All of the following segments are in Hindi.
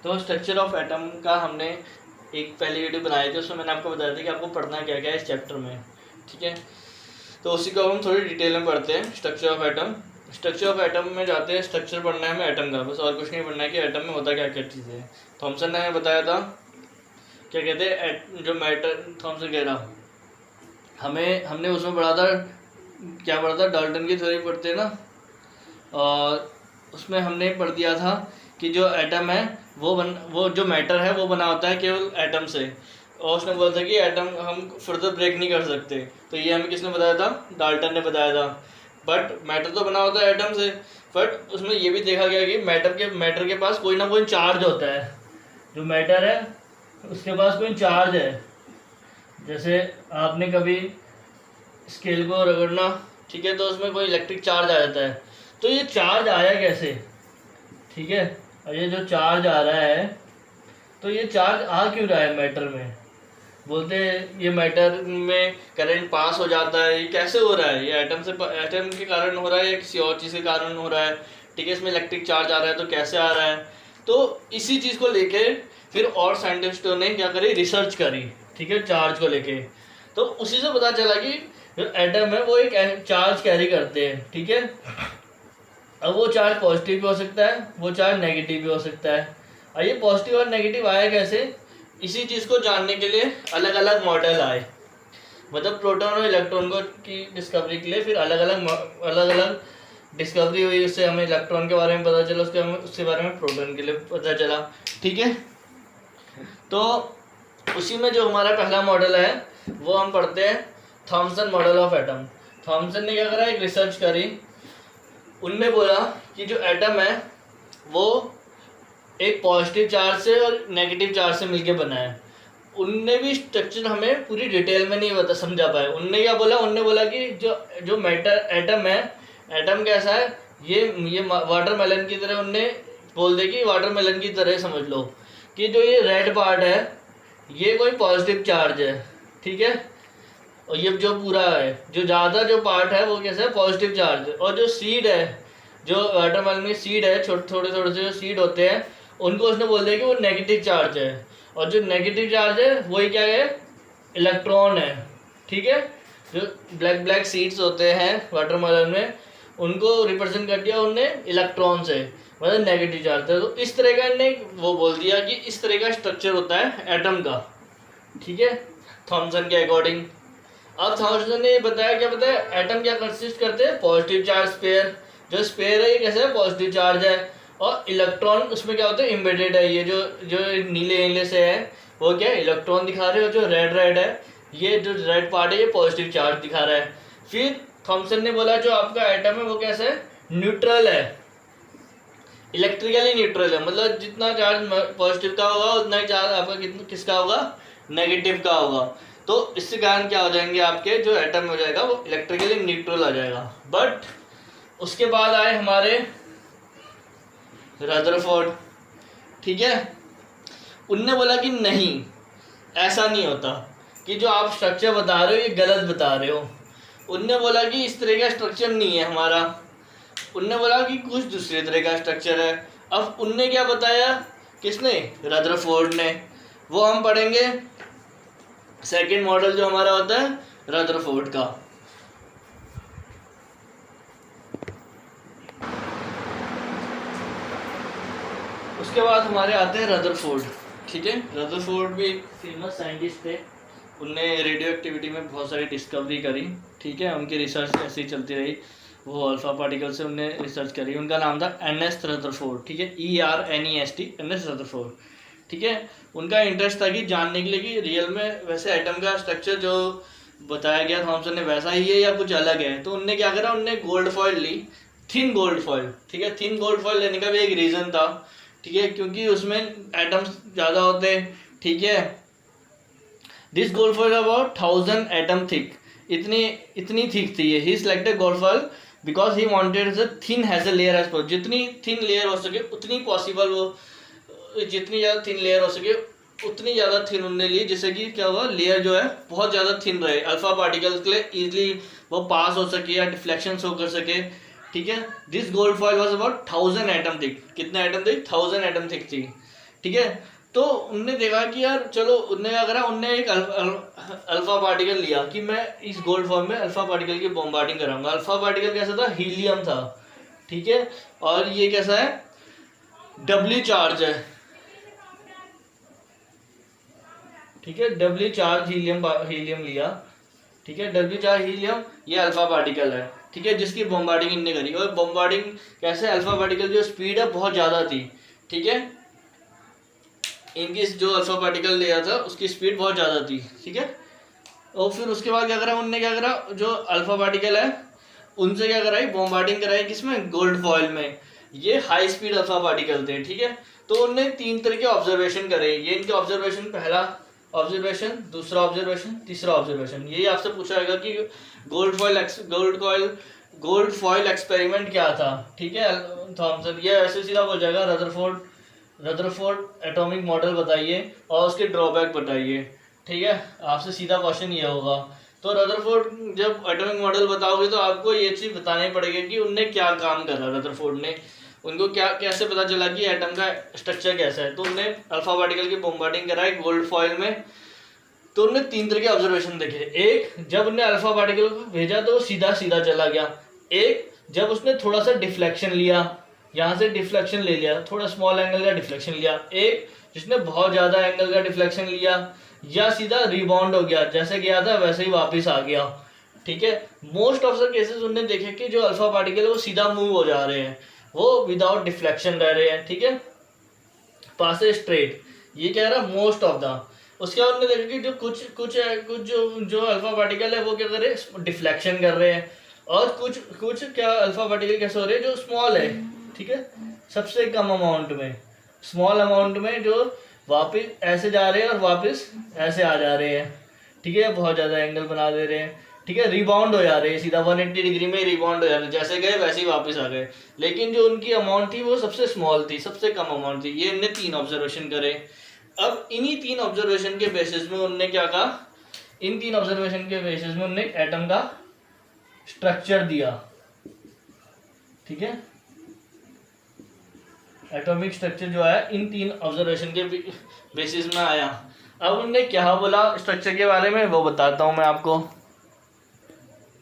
तो स्ट्रक्चर ऑफ एटम का हमने एक पहली वीडियो बनाई थी, उसमें मैंने आपको बताया था कि आपको पढ़ना क्या क्या है इस चैप्टर में, ठीक है। तो उसी को हम थोड़ी डिटेल में पढ़ते हैं। Structure of atom, structure of atom में जाते हैं। स्ट्रक्चर पढ़ना है हमें एटम का, बस और कुछ नहीं पढ़ना है कि एटम में होता क्या क्या चीज़ें हैं। थॉमसन ने हमें बताया था, क्या कहते हैं, जो मैटर, थॉमसन कह रहा हमने उसमें पढ़ा था, क्या पढ़ा था, डाल्टन की थ्योरी पढ़ते हैं ना, और उसमें हमने पढ़ दिया था कि जो एटम है वो जो मैटर है वो बना होता है केवल एटम से, और उसने बोला था कि एटम हम फर्दर ब्रेक नहीं कर सकते। तो ये हमें किसने बताया था, डाल्टन ने बताया था। बट मैटर तो बना होता है एटम से, बट उसमें ये भी देखा गया कि मैटर के पास कोई ना कोई चार्ज होता है। जो मैटर है उसके पास कोई चार्ज है। जैसे आपने कभी स्केल को रगड़ना, ठीक है, तो उसमें कोई इलेक्ट्रिक चार्ज आ जाता है। तो ये चार्ज आया कैसे, ठीक है, और ये जो चार्ज आ रहा है, तो ये चार्ज आ क्यों रहा है मैटर में। बोलते हैं ये मैटर में करंट पास हो जाता है, ये कैसे हो रहा है, ये एटम के कारण हो रहा है या किसी और चीज़ के कारण हो रहा है, ठीक है, इसमें इलेक्ट्रिक चार्ज आ रहा है तो कैसे आ रहा है। तो इसी चीज़ को लेके फिर और साइंटिस्टों ने क्या करी, रिसर्च करी, ठीक है, चार्ज को लेके। तो उसी से पता चला कि जो एटम है वो एक चार्ज कैरी करते हैं, ठीक है। अब वो चार्ज पॉजिटिव भी हो सकता है, वो चार्ज नेगेटिव भी हो सकता है। और ये पॉजिटिव और नेगेटिव आया कैसे, इसी चीज़ को जानने के लिए अलग अलग मॉडल आए। मतलब प्रोटॉन और इलेक्ट्रॉन को की डिस्कवरी के लिए फिर अलग अलग डिस्कवरी हुई, उससे हमें इलेक्ट्रॉन के बारे में पता चला, उसके बारे में प्रोटॉन के लिए पता चला, ठीक है। तो उसी में जो हमारा पहला मॉडल है वो हम पढ़ते हैं Thomson model of atom. Thomson ने क्या करा, एक रिसर्च करी। उनने बोला कि जो एटम है वो एक पॉजिटिव चार्ज से और नेगेटिव चार्ज से मिलके बना है। उनने भी स्ट्रक्चर हमें पूरी डिटेल में नहीं बता समझा पाए। उनने क्या बोला, उनने बोला कि जो मैटर एटम है, एटम कैसा है, ये वाटरमेलन की तरह, उनने बोल दे कि वाटरमेलन की तरह समझ लो कि जो ये रेड पार्ट है ये कोई पॉजिटिव चार्ज है, ठीक है, और ये जो पूरा है, जो ज़्यादा जो पार्ट है वो कैसा है, पॉजिटिव चार्ज है। और जो सीड है, जो वाटरमेलन में सीड है, थोड़े थोड़े से जो सीड होते हैं, उनको उसने बोल दिया कि वो नेगेटिव चार्ज है। और जो नेगेटिव चार्ज है वही क्या है, इलेक्ट्रॉन है, ठीक है। जो ब्लैक सीड्स होते हैं वाटरमेलन में, उनको रिप्रेजेंट कर दिया उनने इलेक्ट्रॉन से, मतलब नेगेटिव चार्ज है। तो इस तरह का इन्होंने वो बोल दिया कि इस तरह का स्ट्रक्चर होता है एटम का, ठीक है, थॉमसन के अकॉर्डिंग। अब थॉमसन ने बताया, क्या बताया, एटम क्या कंसिस्ट करते हैं, पॉजिटिव चार्ज स्पेयर। जो स्पेयर है ये कैसा है, पॉजिटिव चार्ज है, और इलेक्ट्रॉन उसमें क्या होता है, इम्बेडेड है। ये जो नीले नीले से है वो क्या है, इलेक्ट्रॉन दिखा रहे हो। जो रेड है, ये जो रेड पार्ट है ये पॉजिटिव चार्ज दिखा रहा है। फिर थॉमसन ने बोला जो आपका एटम है वो कैसा है, न्यूट्रल है, इलेक्ट्रिकली न्यूट्रल है। मतलब जितना चार्ज पॉजिटिव का होगा उतना ही चार्ज आपका किसका होगा, नेगेटिव का होगा। तो इससे कारण क्या हो जाएंगे, आपके जो एटम हो जाएगा वो इलेक्ट्रिकली न्यूट्रल आ जाएगा। बट उसके बाद आए हमारे रदरफोर्ड, ठीक है। उनने बोला कि नहीं, ऐसा नहीं होता, कि जो आप स्ट्रक्चर बता रहे हो ये गलत बता रहे हो। उनने बोला कि इस तरह का स्ट्रक्चर नहीं है हमारा। उनने बोला कि कुछ दूसरे तरह का स्ट्रक्चर है। अब उनने क्या बताया, किसने, रदरफोर्ड ने। वो हम पढ़ेंगे सेकंड मॉडल जो हमारा होता है रदरफोर्ड का। उसके बाद हमारे आते हैं रदरफोर्ड, ठीक है। रदरफोर्ड भी एक फेमस साइंटिस्ट थे। उनने रेडियो एक्टिविटी में बहुत सारी डिस्कवरी करी, ठीक है। उनकी रिसर्च ऐसे ही चलती रही। वो अल्फा पार्टिकल से उनने रिसर्च करी। उनका नाम था एन.एस. रदरफोर्ड, ठीक है, ERNEST, एन.एस. रदरफोर्ड, ठीक है। उनका इंटरेस्ट था कि जानने के लिए कि रियल में वैसे एटम का स्ट्रक्चर जो बताया गया थॉमसन ने वैसा ही है या कुछ अलग है। तो उनने क्या करा, उनने गोल्ड फॉइल ली, थिन गोल्ड फॉइल, ठीक है। थिन गोल्ड फॉइल लेने का भी एक रीज़न था, ठीक है, क्योंकि उसमें एटम्स ज़्यादा होते हैं, ठीक है। This gold foil about 1000 atom thick, इतनी थिक थी ये। He selected gold foil because he wanted the thin has a layer as possible, जितनी थिन लेयर हो सके उतनी पॉसिबल, वो जितनी ज़्यादा थिन लेयर हो सके उतनी ज़्यादा थिन उनने ली, जिससे कि क्या हुआ, लेयर जो है बहुत ज़्यादा थिन रहे, अल्फा पार्टिकल्स के लिए ईजिली वो पास हो सके या डिफ्लेक्शन शो कर सके, ठीक है। This gold foil was about 1000 atom thick. कितने एटम थिक, 1000 एटम थिक थी, ठीक है। तो उनने देखा कि यार चलो, उनने क्या करा, उनने एक अल्फा पार्टिकल लिया कि मैं इस गोल्ड फॉर्म में अल्फा पार्टिकल की बॉम्बार्डिंग कराऊंगा। अल्फा पार्टिकल कैसा था, हीलियम था, ठीक है। और ये कैसा है, डबली चार्ज है, ठीक है, डबली चार्ज हीलियम लिया, ठीक है, डब्ल्यू चार हीलियम, ये अल्फा पार्टिकल है, ठीक है, जिसकी बॉम्बार्डिंग इनने करी। और बॉम्बार्डिंग कैसे, अल्फा पार्टिकल जो स्पीड है बहुत ज़्यादा थी, ठीक है, इनकी जो अल्फा पार्टिकल लिया था उसकी स्पीड बहुत ज़्यादा थी, ठीक है। और फिर उसके बाद क्या करा उनने, क्या करा, जो अल्फा पार्टिकल है उनसे क्या कराई, बॉम्बार्डिंग कराई, किसमें, गोल्ड फॉइल में। ये हाई स्पीड अल्फा पार्टिकल थे, ठीक है। तो उनने 3 तरह के ऑब्जर्वेशन करे, ये इनके ऑब्जर्वेशन, पहला ऑब्जर्वेशन, दूसरा ऑब्जर्वेशन, तीसरा ऑब्जर्वेशन। यही आपसे पूछा जाएगा कि गोल्ड फॉइल एक्सपेरिमेंट क्या था, ठीक है, थॉमसन। ये ऐसे सीधा बोल जाएगा, रदरफोर्ड एटॉमिक मॉडल बताइए और उसके ड्रॉबैक बताइए, ठीक है, आपसे सीधा क्वेश्चन ये होगा। तो रदरफोर्ड जब एटॉमिक मॉडल बताओगे तो आपको ये चीज़ बतानी पड़ेगी कि उनने क्या काम करा, रदरफोर्ड ने, उनको क्या, कैसे पता चला कि एटम का स्ट्रक्चर कैसा है। तो उनने अल्फा पार्टिकल की बॉम्बार्डिंग कराई गोल्ड फॉइल में। तो उनने 3 तरह के ऑब्जर्वेशन देखे। एक, जब उन्हें अल्फा पार्टिकल को भेजा तो सीधा सीधा चला गया। एक, जब उसने थोड़ा सा डिफ्लेक्शन लिया, यहाँ से डिफ्लेक्शन ले लिया, थोड़ा स्मॉल एंगल का डिफ्लेक्शन लिया। एक जिसने बहुत ज़्यादा एंगल का डिफ्लेक्शन लिया, या सीधा रिबाउंड हो गया, जैसे गया था वैसे ही वापस आ गया, ठीक है। मोस्ट ऑफ द केसेस उन्होंने देखे कि जो अल्फा पार्टिकल है वो सीधा मूव हो जा रहे हैं, वो विदाउट डिफ्लेक्शन रह रहे हैं, ठीक है, पास स्ट्रेट। ये क्या रहा, मोस्ट ऑफ द। उसके बाद उन्होंने देखा कि जो कुछ जो अल्फा पार्टिकल है वो क्या कर रहे हैं, डिफ्लेक्शन कर रहे हैं। और कुछ क्या अल्फा पार्टिकल कैसे हो रहे हैं, जो स्मॉल है, ठीक है, सबसे कम अमाउंट में, स्मॉल अमाउंट में, जो वापस ऐसे जा रहे हैं और वापस ऐसे आ जा रहे हैं, ठीक है, बहुत ज़्यादा एंगल बना दे रहे हैं, ठीक है, रिबाउंड हो जा रहे हैं, सीधा 180 डिग्री में रिबाउंड हो जा रहे हैं, जैसे गए वैसे ही वापस आ गए। लेकिन जो उनकी अमाउंट थी वो सबसे स्मॉल थी, सबसे कम अमाउंट थी। ये इनने 3 ऑब्जर्वेशन करे। अब इन्हीं 3 ऑब्जर्वेशन के बेसिस में उनने क्या कहा, इन 3 ऑब्जर्वेशन के बेसिस में उनने एटम का स्ट्रक्चर दिया, ठीक है, एटॉमिक स्ट्रक्चर जो है इन 3 ऑब्जर्वेशन के बेसिस में आया। अब उनने क्या बोला स्ट्रक्चर के बारे में वो बताता हूँ मैं आपको,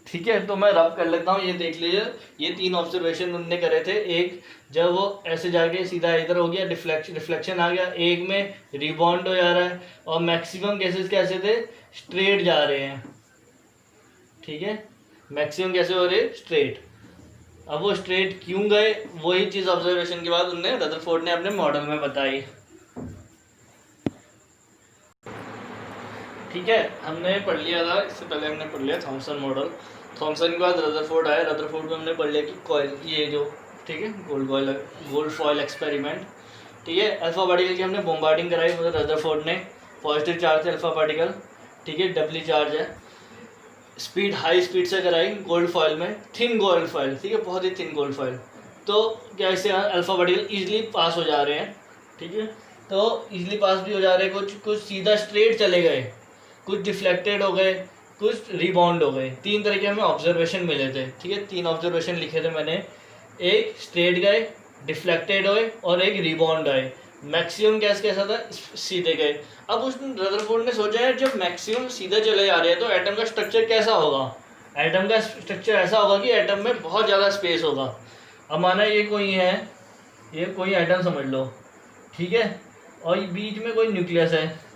ठीक है। तो मैं रब कर लेता हूँ, ये देख लीजिए, ये 3 ऑब्जर्वेशन उनने करे थे। एक, जब वो ऐसे जाके सीधा इधर हो गया, रिफ्लेक्शन आ गया। एक में रिबाउंड हो जा रहा है। और मैक्सिमम केसेस कैसे थे, स्ट्रेट जा रहे हैं, ठीक है, मैक्सिमम कैसे हो रहे, स्ट्रेट। अब वो स्ट्रेट क्यों गए, वही चीज़ ऑब्जर्वेशन के बाद उनने, रदरफोर्ड ने अपने मॉडल में बताई, ठीक है। हमने पढ़ लिया था, इससे पहले हमने पढ़ लिया थॉमसन मॉडल। थॉमसन के बाद रदरफोर्ड आया, रदरफोर्ड में हमने पढ़ लिया कि कॉइल, ये जो, ठीक है, गोल्ड फॉइल एक्सपेरिमेंट, ठीक है। अल्फा पार्टिकल की हमने बॉम्बार्डिंग कराई, मतलब रदरफोर्ड ने, पॉजिटिव चार्ज है अल्फा पार्टिकल, ठीक है, डबली चार्ज है, स्पीड हाई स्पीड से कराई गोल्ड फॉइल में, थिन गोल्ड फॉइल, ठीक है, बहुत ही थिन गोल्ड फॉइल। तो क्या इससे अल्फा पार्टिकल ईजिली पास हो जा रहे हैं, ठीक है, तो ईजिली पास भी हो जा रहे हैं। कुछ सीधा स्ट्रेट चले गए, कुछ डिफ्लेक्टेड हो गए, कुछ रिबाउंड हो गए। 3 तरह के हमें ऑब्जर्वेशन मिले थे, ठीक है, 3 ऑब्जर्वेशन लिखे थे मैंने। एक स्ट्रेट गए, डिफ्लेक्टेड हुए, और एक रिबाउंड आए। मैक्सिमम गैस कैसा था, सीधे गए। अब उस रदरफोर्ड ने सोचा है जब मैक्सिमम सीधे चले जा रहे हैं तो एटम का स्ट्रक्चर कैसा होगा। एटम का स्ट्रक्चर ऐसा होगा कि एटम में बहुत ज़्यादा स्पेस होगा। अब माना ये कोई है, ये कोई एटम समझ लो, ठीक है, और बीच में कोई न्यूक्लियस है,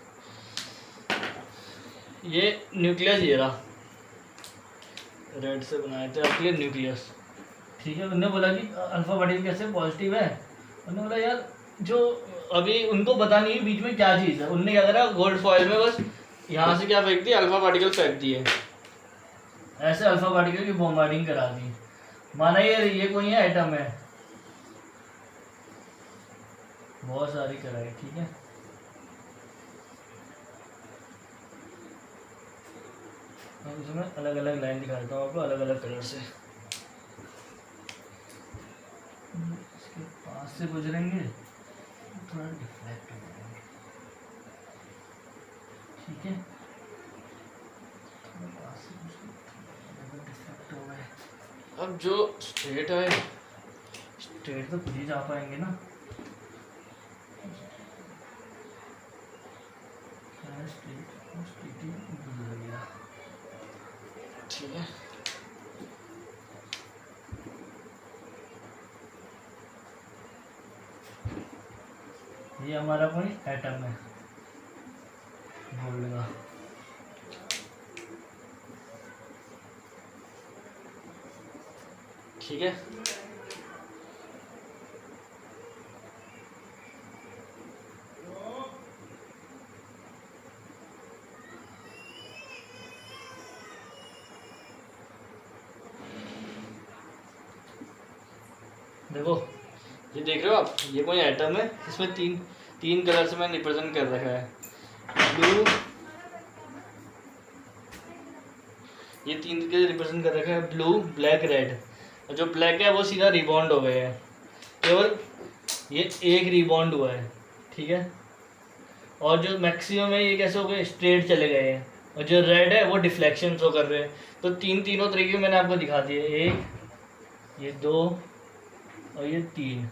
ये न्यूक्लियस, ये रहा, रेड से बनाए थे आपके लिए न्यूक्लियस, ठीक है। उन्होंने बोला कि अल्फा पार्टिकल कैसे पॉजिटिव है। उन्होंने बोला यार, जो अभी उनको पता नहीं है बीच में क्या चीज़ है, उनने क्या करा, गोल्ड फॉइल में बस यहाँ से क्या फेंक दिया, अल्फा पार्टिकल फेंक दिए, ऐसे अल्फा पार्टिकल की बॉम्बार्डिंग करा दी। माना ये कोई है, एटम है, बहुत सारी कराई, ठीक है। अब इसमें अलग अलग लाइन दिखा देता हूँ आपको, अलग अलग कलर से। इसके पास से गुजरेंगे, थोड़ा डिफ्लेक्ट हो जाएंगे, ठीक है, थोड़ा पास से डिफ्लेक्ट हो गए। अब जो स्ट्रेट है, स्ट्रेट तो खुद ही जा पाएंगे ना, ठीक है। ये हमारा कोई एटम है गोल्ड का। ठीक है। देखो ये देख रहे हो आप, ये कोई एटम है, इसमें तीन तीन कलर से मैंने रिप्रेजेंट कर रखा है। ब्लू, ये तीन के रिप्रेजेंट कर रखा है, ब्लू ब्लैक रेड। और जो ब्लैक है वो सीधा रिबॉन्ड हो गए हैं, केवल ये एक रिबॉन्ड हुआ है। ठीक है। और जो मैक्सिमम है ये कैसे हो गए, स्ट्रेट चले गए हैं। और जो रेड है वो डिफ्लेक्शन शो कर रहे हैं। तो तीनों तरीके मैंने आपको दिखा दिए, एक, ये दो और ये तीन।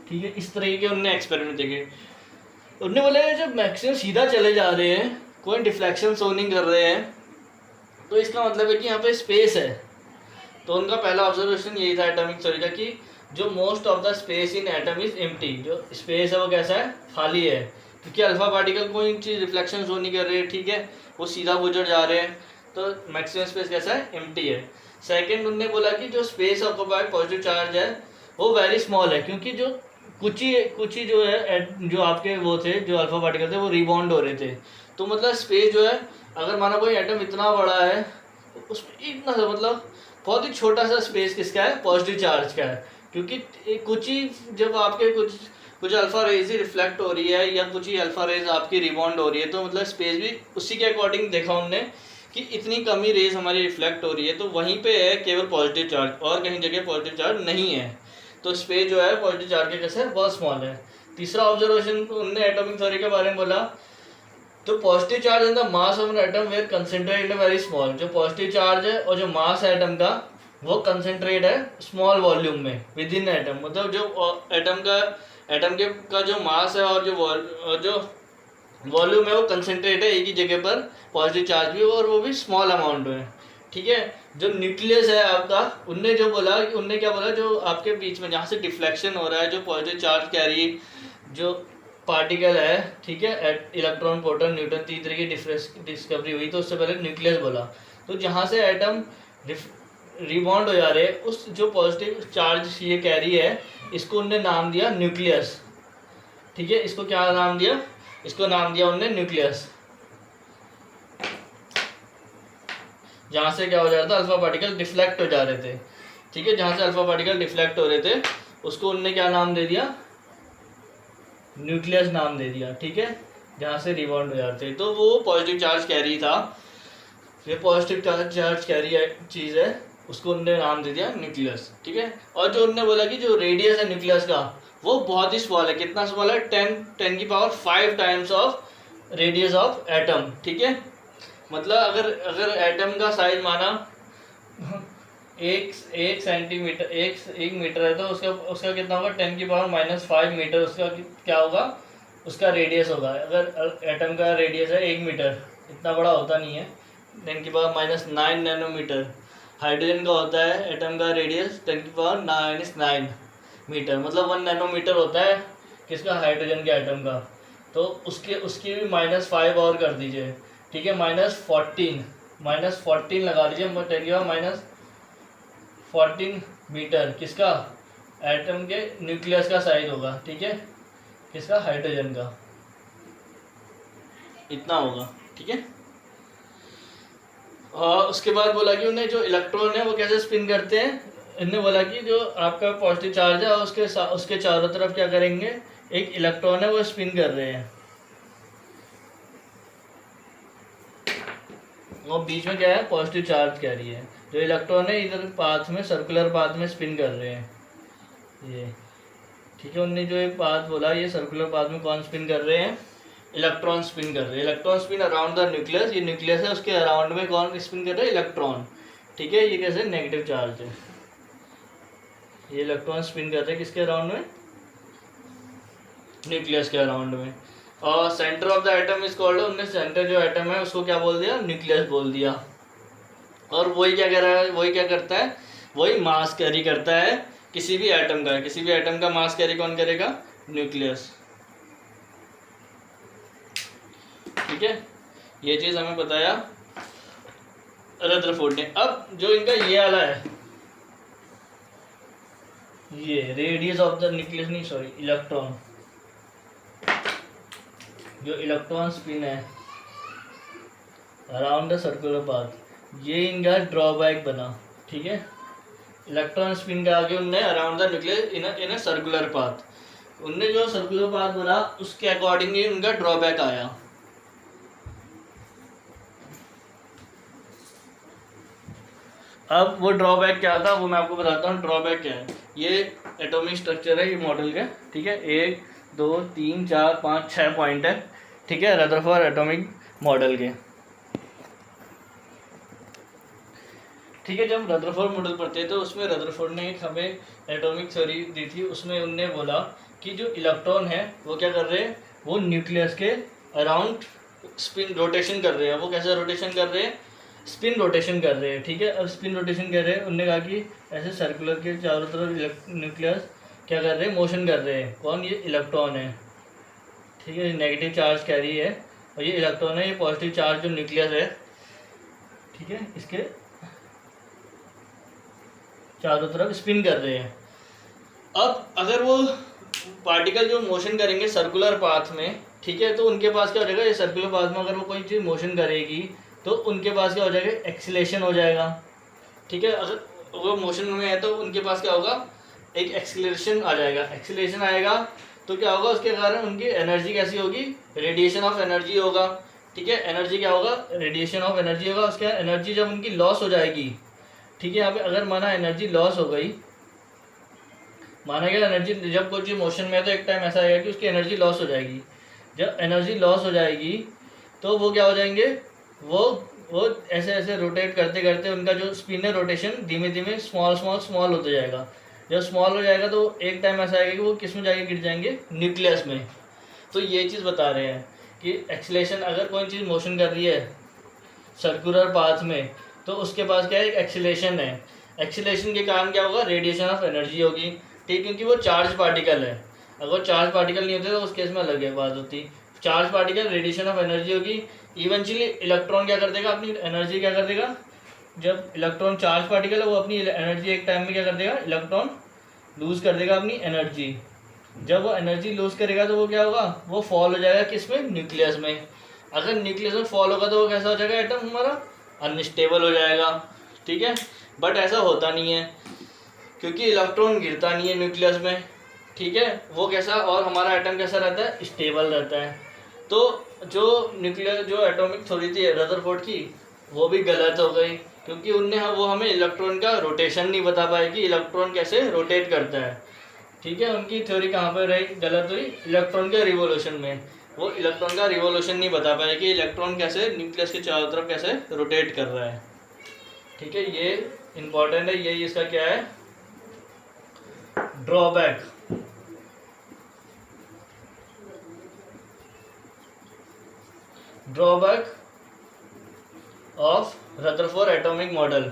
ठीक है। इस तरीके के उनने एक्सपेरिमेंट देखे। उनने बोला जब मैक्सिमम सीधा चले जा रहे हैं, कोई डिफ्लेक्शन शो नहीं कर रहे हैं, तो इसका मतलब है कि यहाँ पे स्पेस है। तो उनका पहला ऑब्जर्वेशन यही था एटॉमिक थ्योरी का कि जो most of the space in atom is empty. जो स्पेस है वो कैसा है, खाली है, क्योंकि अल्फा पार्टिकल कोई चीज़ रिफ्लेक्शन शो नहीं कर रही है। ठीक है। वो सीधा गुजर जा रहे हैं, तो मैक्सिमम स्पेस कैसा है, एम्प्टी है। सेकेंड उनने बोला कि जो स्पेस ऑक्यूपाइड पॉजिटिव चार्ज है वो वेरी स्मॉल है, क्योंकि जो कुछ ही जो है, जो आपके वो थे, जो अल्फा पार्टिकल थे वो रिबाउंड हो रहे थे। तो मतलब स्पेस जो है, अगर माना कोई एटम इतना बड़ा है, उसमें इतना सा मतलब बहुत ही छोटा सा स्पेस किसका है, पॉजिटिव चार्ज का है। क्योंकि कुछ ही, जब आपके कुछ अल्फा रेज ही रिफ्लेक्ट हो रही है या कुछ ही अल्फा रेज आपकी रिबाउंड हो रही है, तो मतलब स्पेस भी उसी के अकॉर्डिंग देखा उनने कि इतनी कम ही रेज हमारी रिफ्लेक्ट हो रही है, तो वहीं पे है केवल पॉजिटिव चार्ज, और कहीं जगह पॉजिटिव चार्ज नहीं है। तो स्पेस जो है पॉजिटिव चार्ज के कैसे बहुत स्मॉल है। तीसरा ऑब्जर्वेशन उनने एटॉमिक थ्योरी के बारे में बोला, तो positive charge in the mass of an atom where concentrated in very small. जो पॉजिटिव चार्ज है और जो मास है एटम का, वो कंसेंट्रेट है स्मॉल वॉल्यूम में विद इन एटम। मतलब जो एटम का जो मास है और जो वॉल्यूम है वो कंसेंट्रेट है एक ही जगह पर, पॉजिटिव चार्ज भी, और वो भी स्मॉल अमाउंट में। ठीक है। जो न्यूक्लियस है आपका, उनने क्या बोला, जो आपके बीच में जहाँ से डिफ्लेक्शन हो रहा है, जो पॉजिटिव चार्ज कैरी जो पार्टिकल है, ठीक है, इलेक्ट्रॉन प्रोटॉन न्यूट्रॉन, तीन तरह की डिस्कवरी हुई, तो उससे पहले न्यूक्लियस बोला। तो जहाँ से एटम रिबॉन्ड हो जा रहे हैं, उस जो पॉजिटिव चार्ज ये कैरी है, इसको उनने नाम दिया न्यूक्लियस। ठीक है। इसको क्या नाम दिया, इसको नाम दिया उनने न्यूक्लियस। जहाँ से क्या हो जा रहा था, अल्फा पार्टिकल डिफ्लेक्ट हो जा रहे थे। ठीक है। जहाँ से अल्फा पार्टिकल डिफ्लेक्ट हो रहे थे, उसको उनने क्या नाम दे दिया, न्यूक्लियस नाम दे दिया। ठीक है। जहाँ से रिबाउंड हो जाते, तो वो पॉजिटिव चार्ज कैरी था, ये पॉजिटिव चार्ज कैरी चीज़ है, उसको उनने नाम दे दिया न्यूक्लियस। ठीक है। और जो उनने बोला कि जो रेडियस है न्यूक्लियस का, वो बहुत ही स्मॉल है। कितना स्मॉल है, 10⁵ times of radius of atom. ठीक है। मतलब अगर एटम का साइज माना एक सेंटीमीटर, एक मीटर है, तो उसका कितना होगा, 10⁻⁵ मीटर उसका क्या होगा, उसका रेडियस होगा। अगर एटम का रेडियस है 1 मीटर, इतना बड़ा होता नहीं है, 10⁻⁹ नैनोमीटर। हाइड्रोजन का होता है एटम का रेडियस 10⁻⁹ मीटर, मतलब 1 नैनोमीटर होता है किसका, हाइड्रोजन के एटम का। तो उसकी भी -5 और कर दीजिए। ठीक है। -14 लगा दीजिए, 10⁻⁴ मीटर किसका, एटम के न्यूक्लियस का साइज होगा। ठीक है। किसका, हाइड्रोजन का, इतना होगा। ठीक है। और उसके बाद बोला कि उन्हें जो इलेक्ट्रॉन है वो कैसे स्पिन करते हैं। इन्होंने बोला कि जो आपका पॉजिटिव चार्ज है उसके चारों तरफ क्या करेंगे, एक इलेक्ट्रॉन है वो स्पिन कर रहे हैं, और बीच में क्या है, पॉजिटिव चार्ज कैरी है। जो इलेक्ट्रॉन है इधर पाथ में, सर्कुलर पाथ में स्पिन कर रहे हैं ये। ठीक है। उन्होंने जो एक पाथ बोला, ये सर्कुलर पाथ में कौन स्पिन कर रहे हैं, इलेक्ट्रॉन स्पिन कर रहे हैं। Electron spin around the nucleus, ये न्यूक्लियस है, उसके अराउंड में कौन स्पिन कर रहे हैं, इलेक्ट्रॉन। ठीक है। ये कैसे, नेगेटिव चार्ज है, ये इलेक्ट्रॉन स्पिन कर रहे हैं किसके अराउंड में, न्यूक्लियस के अराउंड में। और centre of the atom is called, उनने सेंटर जो एटम है उसको क्या बोल दिया, न्यूक्लियस बोल दिया। और वही क्या कर रहा है, वही क्या करता है, वही मास कैरी करता है किसी भी एटम का। किसी भी एटम का मास कैरी कौन करेगा, न्यूक्लियस। ठीक है, ये चीज हमें बताया रदरफोर्ड ने। अब जो इनका ये वाला है, ये रेडियस ऑफ द न्यूक्लियस, नहीं सॉरी इलेक्ट्रॉन, जो इलेक्ट्रॉन स्पिन है अराउंड द सर्कुलर पाथ, ये इनका ड्रॉबैक बना। ठीक है, इलेक्ट्रॉन स्पिन के आगे उनने around the nucleus in a circular path, उनने जो सर्कुलर पाथ बना उसके अकॉर्डिंग ही उनका ड्रॉबैक आया। अब वो ड्रॉबैक क्या था वो मैं आपको बताता हूँ। ड्रॉबैक क्या है, ये एटॉमिक स्ट्रक्चर है ये मॉडल का। ठीक है, 1 2 3 4 5 6 पॉइंट है। ठीक है, रदरफोर्ड एटॉमिक मॉडल के। ठीक है, जब रदरफोर्ड मॉडल पढ़ते तो उसमें रदरफोर्ड ने एक हमें एटॉमिक थ्योरी दी थी। उसमें उनने बोला कि जो इलेक्ट्रॉन है वो क्या कर रहे हैं, वो न्यूक्लियस के अराउंड स्पिन रोटेशन कर रहे हैं। वो कैसे रोटेशन कर रहे हैं, स्पिन रोटेशन कर रहे हैं। ठीक है, अब स्पिन रोटेशन कर रहे हैं, उनने कहा कि ऐसे सर्कुलर के चारों तरफ न्यूक्लियस क्या कर रहे हैं, मोशन कर रहे हैं। कौन, ये इलेक्ट्रॉन है। ठीक है, नेगेटिव चार्ज कैरी है और ये इलेक्ट्रॉन है, ये पॉजिटिव चार्ज जो न्यूक्लियस है। ठीक है, इसके चारों तरफ स्पिन कर रहे हैं। अब अगर वो पार्टिकल जो मोशन करेंगे सर्कुलर पाथ में, ठीक है, तो उनके पास क्या हो जाएगा, ये सर्कुलर पाथ में अगर वो कोई चीज़ मोशन करेगी तो उनके पास क्या हो जाएगा, एक्सीलरेशन हो जाएगा। ठीक है, अगर वो मोशन में है तो उनके पास क्या होगा, एक एक्सीलरेशन आ जाएगा। एक्सीलरेशन आएगा तो क्या होगा, उसके कारण उनकी एनर्जी कैसी होगी, रेडिएशन ऑफ एनर्जी होगा। ठीक है, एनर्जी क्या होगा, रेडिएशन ऑफ एनर्जी होगा। उसके एनर्जी जब उनकी लॉस हो जाएगी, ठीक है, यहाँ पे अगर माना एनर्जी लॉस हो गई, माना गया एनर्जी जब कोई चीज़ मोशन में है तो एक टाइम ऐसा आएगा कि उसकी एनर्जी लॉस हो जाएगी। जब एनर्जी लॉस हो जाएगी तो वो क्या हो जाएंगे, वो ऐसे ऐसे रोटेट करते करते उनका जो स्पिन है रोटेशन धीमे धीमे स्मॉल स्मॉल स्मॉल होते जाएगा। जब स्मॉल हो जाएगा तो एक टाइम ऐसा आएगा कि वो किस में जाके गिर जाएंगे, न्यूक्लियस में। तो ये चीज़ बता रहे हैं कि एक्सीलरेशन, अगर कोई चीज़ मोशन कर रही है सर्कुलर पाथ में तो उसके पास क्या है, एक एक्सीलरेशन है। एक्सीलरेशन के कारण क्या होगा, रेडिएशन ऑफ एनर्जी होगी। ठीक, क्योंकि वो चार्ज पार्टिकल है। अगर चार्ज पार्टिकल नहीं होते तो उस केस में अलग बात होती। Charge particle, radiation of energy होगी। इवेंचुअली इलेक्ट्रॉन क्या कर देगा, अपनी एनर्जी क्या कर देगा, जब इलेक्ट्रॉन चार्ज पार्टिकल है वो अपनी एनर्जी एक टाइम में क्या कर देगा, इलेक्ट्रॉन लूज कर देगा अपनी एनर्जी। जब वो एनर्जी लूज करेगा तो वो क्या होगा, वो फॉल हो जाएगा किस में, न्यूक्लियस में। अगर न्यूक्लियस में फॉल होगा तो वो कैसा हो जाएगा, एटम हमारा अनस्टेबल हो जाएगा। ठीक है, बट ऐसा होता नहीं है क्योंकि इलेक्ट्रॉन गिरता नहीं है न्यूक्लियस में। ठीक है, वो कैसा, और हमारा एटम कैसा रहता है, स्टेबल रहता है। तो जो न्यूक्लियर जो एटॉमिक थ्योरी थी रदरफोर्ड की, वो भी गलत हो गई क्योंकि उनने वो हमें इलेक्ट्रॉन का रोटेशन नहीं बता पाए कि इलेक्ट्रॉन कैसे रोटेट करता है। ठीक है, उनकी थ्योरी कहाँ पर रही, गलत हुई, इलेक्ट्रॉन के रिवोल्यूशन में। वो इलेक्ट्रॉन का रिवोल्यूशन नहीं बता पाए कि इलेक्ट्रॉन कैसे न्यूक्लियस के चारों तरफ कैसे रोटेट कर रहा है। ठीक है, ये इंपॉर्टेंट है, यही इसका क्या है, drawback. Drawback of Rutherford atomic model,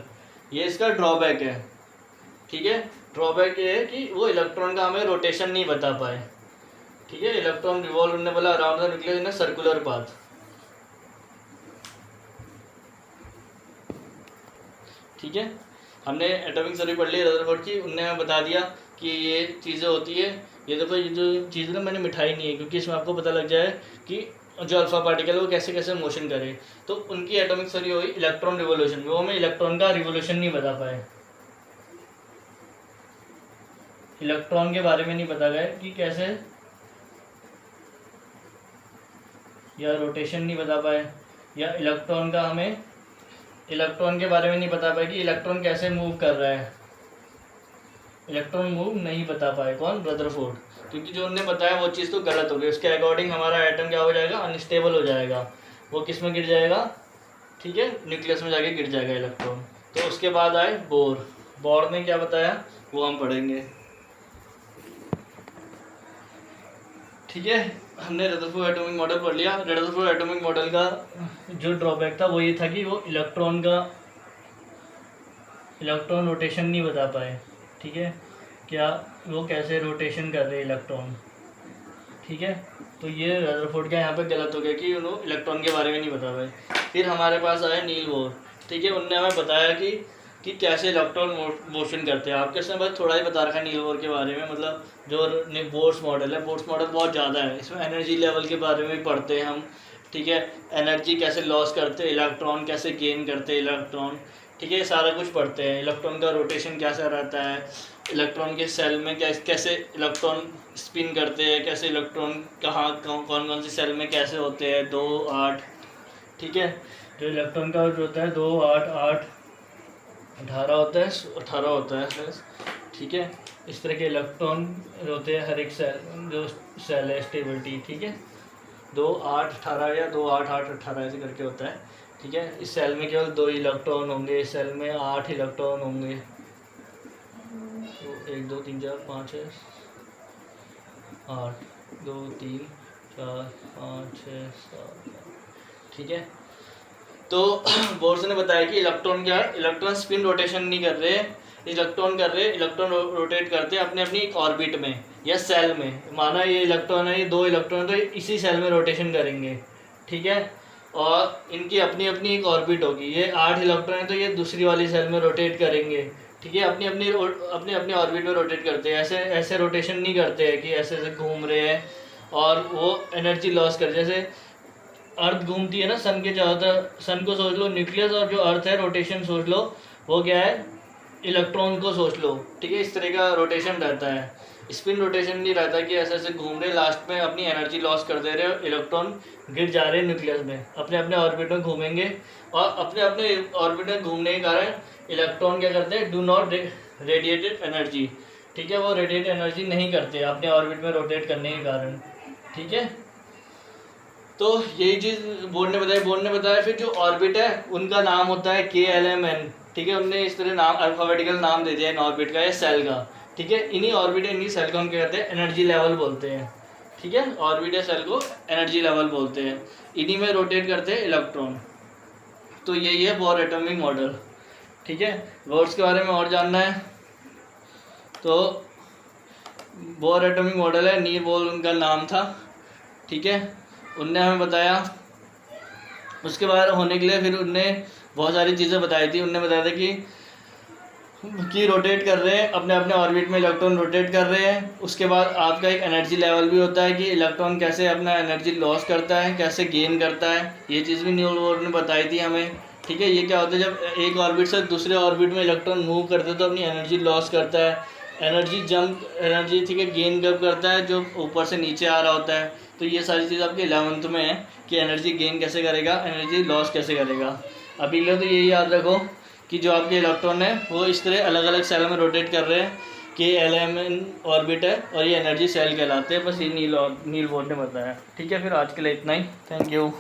ये इसका ड्रॉबैक है। ठीक है, ड्रॉबैक ये है कि वो इलेक्ट्रॉन का हमें रोटेशन नहीं बता पाए। ठीक है, इलेक्ट्रॉन रिवॉल्व होने वाला around the nucleus in a circular path. ठीक है, हमने एटॉमिक थ्योरी पढ़ ली रदरफोर्ड की, उनने हमें बता दिया कि ये चीज़ें होती है। ये देखो, ये जो चीज़ ना मैंने मिठाई नहीं है क्योंकि इसमें आपको पता लग जाए कि जो अल्फा पार्टिकल है वो कैसे कैसे मोशन करे। तो उनकी एटॉमिक थ्योरी हुई इलेक्ट्रॉन रिवोल्यूशन, वो हमें इलेक्ट्रॉन का रिवोल्यूशन नहीं बता पाए, इलेक्ट्रॉन के बारे में नहीं बता गए कि कैसे, या रोटेशन नहीं बता पाए, या इलेक्ट्रॉन का हमें इलेक्ट्रॉन के बारे में नहीं बता पाए कि इलेक्ट्रॉन कैसे मूव कर रहा है। इलेक्ट्रॉन मूव नहीं बता पाए, कौन, रदरफोर्ड, क्योंकि जो उन्होंने बताया वो चीज़ तो गलत हो गई। उसके अकॉर्डिंग हमारा एटम क्या हो जाएगा, अनस्टेबल हो जाएगा। वो किस में गिर जाएगा, ठीक है, न्यूक्लियस में जाके गिर जाएगा इलेक्ट्रॉन। तो उसके बाद आए बोर। बोर ने क्या बताया वो हम पढ़ेंगे। ठीक है, हमने रदरफोर्ड एटॉमिक मॉडल पढ़ लिया। रदरफोर्ड एटॉमिक मॉडल का जो ड्रॉबैक था वो ये था कि वो इलेक्ट्रॉन रोटेशन नहीं बता पाए। ठीक है, क्या वो कैसे रोटेशन कर रहे हैं इलेक्ट्रॉन। ठीक है, तो ये रदरफोर्ड का यहाँ पे गलत हो गया कि उन्होंने इलेक्ट्रॉन के बारे में नहीं बता पाए। फिर हमारे पास आया नील बोर। ठीक है, उनने हमें बताया कि कैसे इलेक्ट्रॉन मोशन करते हैं। आपके साथ बस थोड़ा ही बता रखा है नील बोर के बारे में, मतलब जो बोर्स मॉडल है, बोर्स मॉडल बहुत ज़्यादा है, इसमें एनर्जी लेवल के बारे में भी पढ़ते हैं हम। ठीक है, एनर्जी कैसे लॉस करते हैं इलेक्ट्रॉन, कैसे गेन करते हैं इलेक्ट्रॉन। ठीक है, ये सारा कुछ पढ़ते हैं। इलेक्ट्रॉन का रोटेशन कैसा रहता है, इलेक्ट्रॉन के सेल में कैसे इलेक्ट्रॉन स्पिन करते हैं, कैसे इलेक्ट्रॉन कौन कौन सी सेल में कैसे होते हैं, 2, 8। ठीक है, जो इलेक्ट्रॉन का जो होता है 2, 8, 8, 18 होता है, 18 होता है। ठीक है, इस तरह के इलेक्ट्रॉन होते हैं हर एक सेल, जो सेल है स्टेबिलिटी। ठीक है, 2, 8, 18 या 2, 8, 8, 18 ऐसे करके होता है। ठीक है, इस सेल में केवल 2 इलेक्ट्रॉन होंगे, इस सेल में 8 इलेक्ट्रॉन होंगे। तो 1, 2, 3, 4, 5, 6, 8, 2, 3, 4, 5, 6, 7। ठीक है, तो बोर्स ने बताया कि इलेक्ट्रॉन स्पिन रोटेशन नहीं कर रहे, इलेक्ट्रॉन रोटेट करते हैं अपने अपनी एक ऑर्बिट में या सेल में। माना ये इलेक्ट्रॉन है, ये 2 इलेक्ट्रॉन तो इसी सेल में रोटेशन करेंगे। ठीक है, और इनकी अपनी अपनी एक ऑर्बिट होगी। ये 8 इलेक्ट्रॉन है तो ये दूसरी वाली सेल में रोटेट करेंगे। ठीक है, अपनी अपनी ऑर्बिट में रोटेट करते हैं। ऐसे रोटेशन नहीं करते हैं कि ऐसे ऐसे घूम रहे हैं और वो एनर्जी लॉस कर, जैसे अर्थ घूमती है ना सन के चारों तरफ। सन को सोच लो न्यूक्लियस, और जो अर्थ है रोटेशन सोच लो वो क्या है, इलेक्ट्रॉन को सोच लो। ठीक है, इस तरह का रोटेशन रहता है। स्पिन रोटेशन नहीं रहता कि ऐसे ऐसे घूम रहे, लास्ट में अपनी एनर्जी लॉस कर दे रहे हो, इलेक्ट्रॉन गिर जा रहे हैं न्यूक्लियस में, अपने अपने ऑर्बिट में घूमेंगे। और अपने अपने ऑर्बिट में घूमने के कारण इलेक्ट्रॉन क्या करते हैं, डू नॉट रेडिएटेड एनर्जी। ठीक है, वो रेडिएट एनर्जी नहीं करते अपने ऑर्बिट में रोटेट करने के कारण। ठीक है, तो यही चीज़ बोर्ड ने बताया। फिर जो ऑर्बिट है उनका नाम होता है KLMN। ठीक है, उनने इस तरह नाम, अल्फ़ाबेटिकल नाम दे दिया इन ऑर्बिट का या सेल का। ठीक है, इन्हीं ऑर्बिट इन्हीं सेल को हम क्या कहते हैं, एनर्जी लेवल बोलते हैं। ठीक है, ऑर्बिट या सेल को एनर्जी लेवल बोलते हैं। इन्हीं में रोटेट करते हैं इलेक्ट्रॉन। तो यही है बोर एटॉमिक मॉडल। ठीक है, बोर्स के बारे में और जानना है तो बोर एटॉमिक मॉडल है, नील बोर उनका नाम था। ठीक है, उनने हमें बताया। उसके बाद होने के लिए फिर उनने बहुत सारी चीज़ें बताई थी। उनने बताया था कि रोटेट कर रहे हैं अपने अपने ऑर्बिट में, इलेक्ट्रॉन रोटेट कर रहे हैं। उसके बाद आपका एक एनर्जी लेवल भी होता है कि इलेक्ट्रॉन कैसे अपना एनर्जी लॉस करता है, कैसे गेन करता है। ये चीज़ भी नील बोर ने बताई थी हमें। ठीक है, ये क्या होता है, जब एक ऑर्बिट से दूसरे ऑर्बिट में इलेक्ट्रॉन मूव करते हैं तो अपनी एनर्जी लॉस करता है। एनर्जी ठीक है, गेन कब करता है, जो ऊपर से नीचे आ रहा होता है। तो ये सारी चीज़ आपके 11th में है कि एनर्जी गेन कैसे करेगा, एनर्जी लॉस कैसे करेगा। अभी के लिए तो यही याद रखो कि जो आपके इलेक्ट्रॉन है वो इस तरह अलग अलग सेल में रोटेट कर रहे हैं। KLMN ऑर्बिट है और ये एनर्जी सेल कहलाते हैं। बस ये नील बोर ने बताया। ठीक है, फिर आज के लिए इतना ही। Thank you.